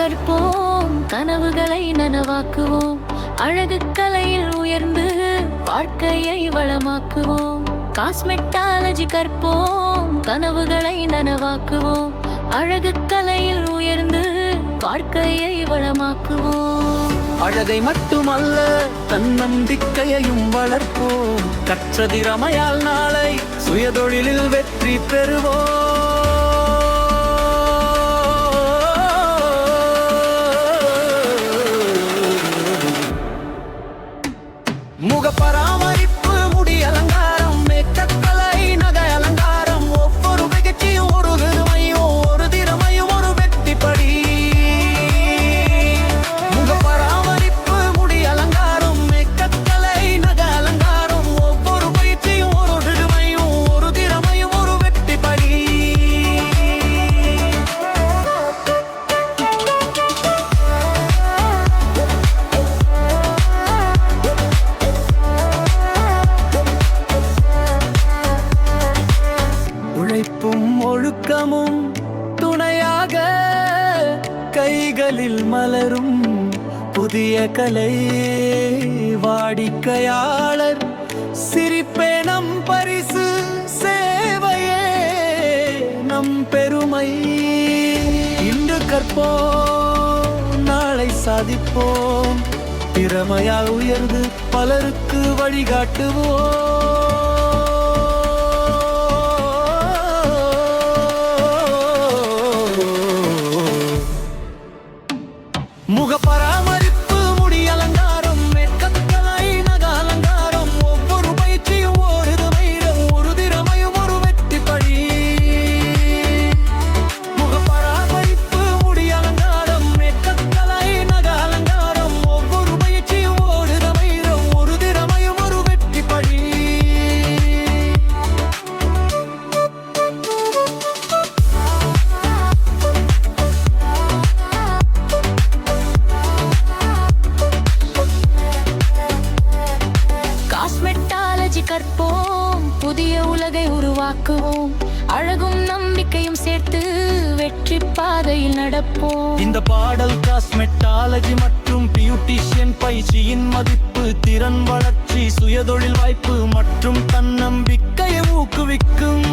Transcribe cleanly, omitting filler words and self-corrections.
கற்போம், கனவுகளை நனவாக்குவோம். அழகு கலையில் உயர்ந்து வாழ்க்கையை வளமாக்குவோம். காஸ்மெட்டாலஜி கற்போம், கனவுகளை நனவாக்குவோம். அழகு கலையில் உயர்ந்து வாழ்க்கையை வளமாக்குவோம். அழகை மட்டுமல்ல, தன்னம்பிக்கையையும் வளர்ப்போம். கற்ற திறமையால் நாளை சுயதொழிலில் வெற்றி பெறுவோம். முக பராமரிப்பு, முடி அலங்காரம், மேக்கப் கலை, நகை அலங்காரம், ஒவ்வொரு நிகழ்ச்சியும் ஒரு திறமையும் ஒரு திறமையும் ஒரு வெற்றிப்படி. முக பராமரிப்பு, முடி அலங்காரம், மேக்கப் கலை, நகை அலங்காரம், ஒவ்வொரு பயிற்சியும் ஒரு திறமையும் ஒரு திறமையும் ஒரு வெற்றிப்படி. உழைப்பும் ஒழுக்கமும் துணையாக கைகளில் மலரும் புதிய கலை. வாடிக்கையாளர் சிரிப்பே நம் பரிசு, சேவையே நம் பெருமை. இன்று கற்போம், நாளை சாதிப்போம். திறமையால் உயர்ந்து பலருக்கு வழிகாட்டுவோம். முக பராமரிப்பு, முடி அலங்காரம், மேக்கப் கலை, நகை அலங்காரம், ஒவ்வொரு பயிற்சியும் ஒரு திறமையும் ஒரு திறமையும் ஒரு வெற்றிப்படி. முக பராமரிப்பு, முடி அலங்காரம், மேக்கப் கலை, நகை அலங்காரம், ஒவ்வொரு பயிற்சியும் ஒரு திறமையும் ஒரு திறமையும் ஒரு வெற்றிப்படி. காஸ்மெட்டாலஜி கற்போம், புதிய உலகை உருவாக்குவோம். அழகும் நம்பிக்கையும் சேர்த்து வெற்றி பாதையில் நடப்போம். இந்த பாடல் காஸ்மெட்டாலஜி மற்றும் பியூட்டிஷியன் பயிற்சியின் மதிப்பு, திறன் வளர்ச்சி, சுயதொழில் வாய்ப்பு மற்றும் தன்னம்பிக்கையை ஊக்குவிக்கும்.